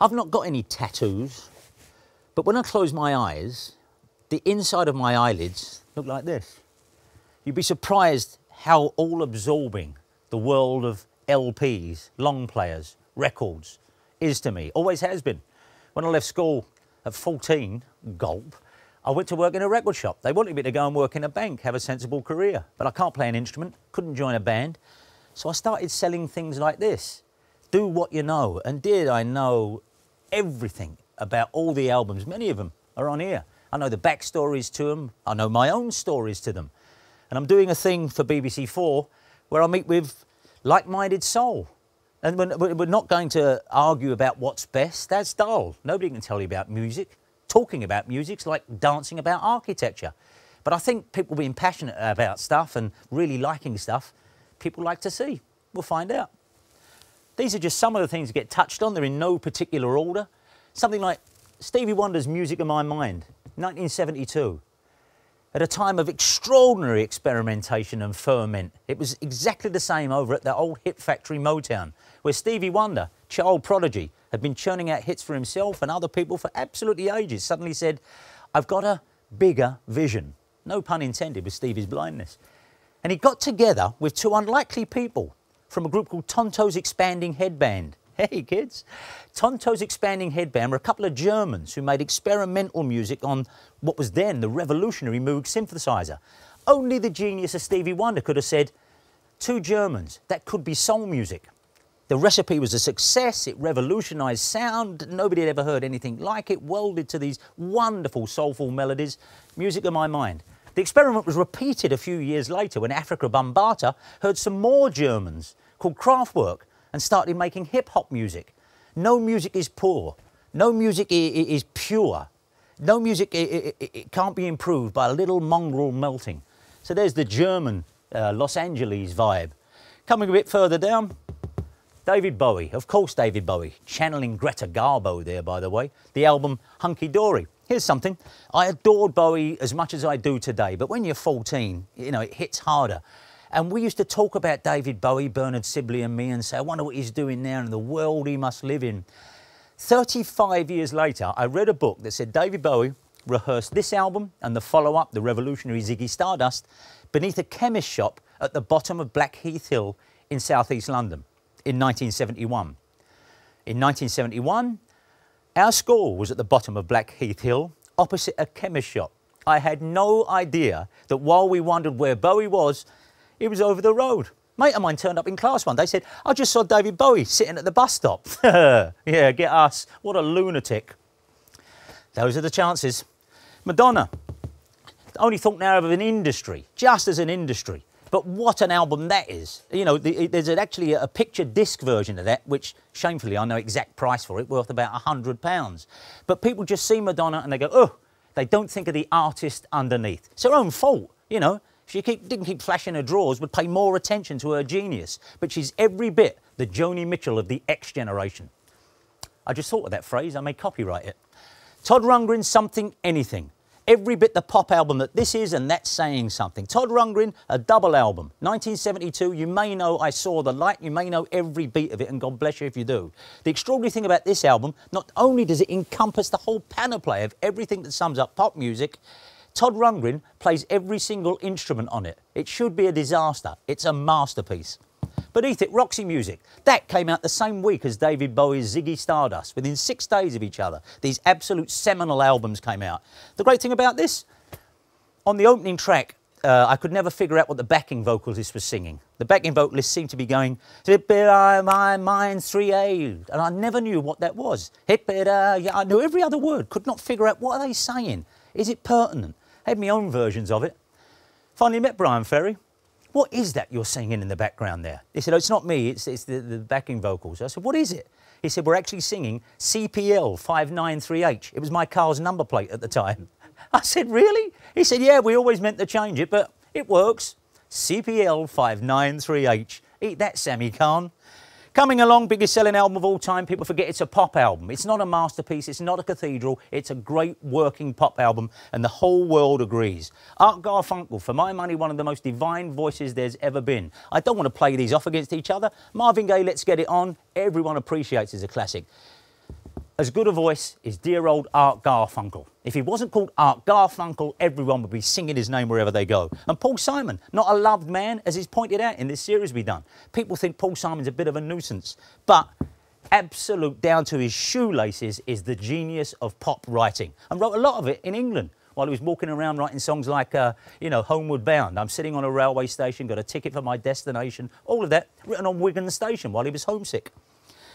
I've not got any tattoos, but when I close my eyes, the inside of my eyelids look like this. You'd be surprised how all-absorbing the world of LPs, long players, records is to me. Always has been. When I left school at 14, gulp, I went to work in a record shop. They wanted me to go and work in a bank, have a sensible career. But I can't play an instrument, couldn't join a band. So I started selling things like this. Do what you know. And did I know everything about all the albums? Many of them are on here. I know the backstories to them. I know my own stories to them. And I'm doing a thing for BBC4 where I meet with like-minded soul. And we're not going to argue about what's best. That's dull. Nobody can tell you about music. Talking about music's like dancing about architecture. But I think people being passionate about stuff and really liking stuff, people like to see. We'll find out. These are just some of the things that get touched on. They're in no particular order. Something like Stevie Wonder's Music of My Mind, 1972. At a time of extraordinary experimentation and ferment. It was exactly the same over at the old hit factory Motown, where Stevie Wonder, child prodigy, had been churning out hits for himself and other people for absolutely ages, suddenly said, I've got a bigger vision. No pun intended with Stevie's blindness. And he got together with two unlikely people from a group called Tonto's Expanding Headband. Hey kids, Tonto's Expanding Headband were a couple of Germans who made experimental music on what was then the revolutionary Moog synthesizer. Only the genius of Stevie Wonder could have said, two Germans, that could be soul music. The recipe was a success, it revolutionised sound, nobody had ever heard anything like it, welded to these wonderful soulful melodies, Music of My Mind. The experiment was repeated a few years later when Afrika Bambaataa heard some more Germans called Kraftwerk and started making hip-hop music. No music is poor, no music is pure, no music it can't be improved by a little mongrel melting. So there's the German Los Angeles vibe. Coming a bit further down, David Bowie, of course David Bowie, channeling Greta Garbo there, by the way, the album Hunky Dory. Here's something, I adored Bowie as much as I do today, but when you're 14, you know, it hits harder. And we used to talk about David Bowie, Bernard Sibley and me, and say, I wonder what he's doing now and the world he must live in. 35 years later, I read a book that said David Bowie rehearsed this album and the follow-up, the revolutionary Ziggy Stardust, beneath a chemist shop at the bottom of Blackheath Hill in southeast London. In 1971. In 1971, our school was at the bottom of Blackheath Hill, opposite a chemist shop. I had no idea that while we wondered where Bowie was, he was over the road. Mate of mine turned up in class one day, said, I just saw David Bowie sitting at the bus stop. Yeah, get us. What a lunatic. Those are the chances. Madonna. Only thought now of an industry, just as an industry. But what an album that is. You know, there's actually a picture disc version of that, which, shamefully, I know exact price for it, worth about £100. But people just see Madonna and they go, oh, they don't think of the artist underneath. It's her own fault, you know. If she didn't keep flashing her drawers, would pay more attention to her genius. But she's every bit the Joni Mitchell of the X generation. I just thought of that phrase, I may copyright it. Todd Rundgren's Something Anything. Every bit the pop album that this is, and that's saying something. Todd Rundgren, a double album. 1972, you may know I Saw the Light, you may know every beat of it, and God bless you if you do. The extraordinary thing about this album, not only does it encompass the whole panoply of everything that sums up pop music, Todd Rundgren plays every single instrument on it. It should be a disaster. It's a masterpiece. Beneath it, Roxy Music. That came out the same week as David Bowie's Ziggy Stardust. Within 6 days of each other, these absolute seminal albums came out. The great thing about this, on the opening track, I could never figure out what the backing vocalist was singing. The backing vocalist seemed to be going, Hip it my mind 3A, and I never knew what that was. Hip it yeah, I knew every other word, could not figure out what are they saying. Is it pertinent? I had my own versions of it. Finally met Brian Ferry. What is that you're singing in the background there? He said, oh, it's not me, it's the backing vocals. I said, what is it? He said, we're actually singing CPL 593H. It was my car's number plate at the time. I said, really? He said, yeah, we always meant to change it, but it works. CPL 593H. Eat that, Sammy Khan. Coming along, biggest selling album of all time. People forget it's a pop album. It's not a masterpiece. It's not a cathedral. It's a great working pop album, and the whole world agrees. Art Garfunkel, for my money, one of the most divine voices there's ever been. I don't want to play these off against each other. Marvin Gaye, Let's Get It On. Everyone appreciates as a classic. as good a voice is dear old Art Garfunkel. If he wasn't called Art Garfunkel, everyone would be singing his name wherever they go. And Paul Simon, not a loved man, as he's pointed out in this series we've done. People think Paul Simon's a bit of a nuisance, but absolute down to his shoelaces is the genius of pop writing, and wrote a lot of it in England while he was walking around writing songs like, you know, Homeward Bound. I'm sitting on a railway station, got a ticket for my destination, all of that written on Wigan Station while he was homesick.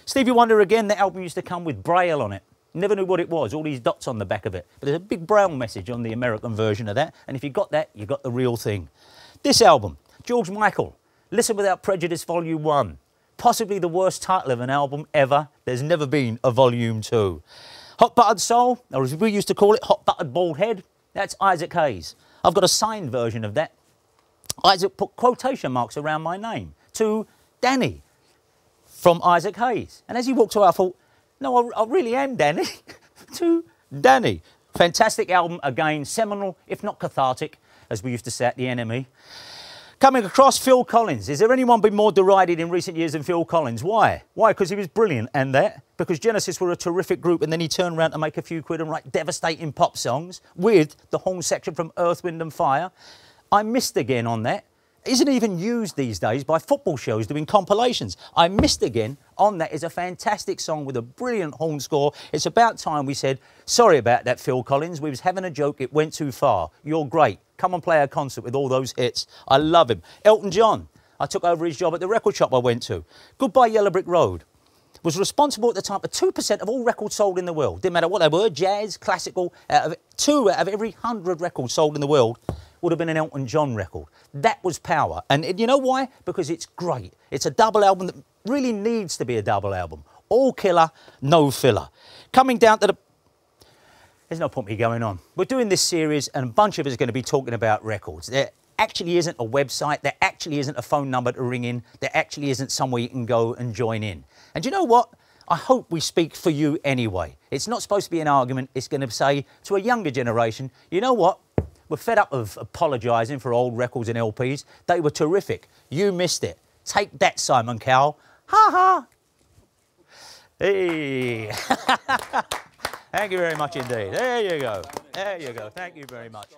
Stevie Wonder, again, the album used to come with Braille on it. Never knew what it was, all these dots on the back of it. But there's a big Braille message on the American version of that, and if you got that, you got the real thing. This album, George Michael, Listen Without Prejudice Volume 1. Possibly the worst title of an album ever. There's never been a Volume 2. Hot Buttered Soul, or as we used to call it, Hot Buttered Bald Head, that's Isaac Hayes. I've got a signed version of that. Isaac put quotation marks around my name to Danny from Isaac Hayes. And as he walked away, I thought, no, I really am Danny. To Danny. Fantastic album, again, seminal, if not cathartic, as we used to say at the NME. Coming across, Phil Collins. Is there anyone been more derided in recent years than Phil Collins? Why? Why? Because he was brilliant, and that. Because Genesis were a terrific group, and then he turned around to make a few quid and write devastating pop songs with the horn section from Earth, Wind and Fire. I Missed Again on that. Isn't even used these days by football shows doing compilations. I Missed Again on that is a fantastic song with a brilliant horn score. It's about time we said, sorry about that, Phil Collins. We was having a joke. It went too far. You're great. Come and play a concert with all those hits. I love him. Elton John. I took over his job at the record shop I went to. Goodbye Yellow Brick Road. Was responsible at the time for 2% of all records sold in the world. Didn't matter what they were, jazz, classical. 2 out of every 100 records sold in the world would have been an Elton John record. That was power. And you know why? Because it's great. It's a double album that really needs to be a double album. All killer, no filler. Coming down to the... There's no point me going on. We're doing this series and a bunch of us are going to be talking about records. There actually isn't a website. There actually isn't a phone number to ring in. There actually isn't somewhere you can go and join in. And you know what? I hope we speak for you anyway. It's not supposed to be an argument. It's going to say to a younger generation, you know what? We're fed up of apologising for old records and LPs. They were terrific. You missed it. Take that, Simon Cowell. Ha ha. Hey. Thank you very much indeed. There you go. There you go. Thank you very much.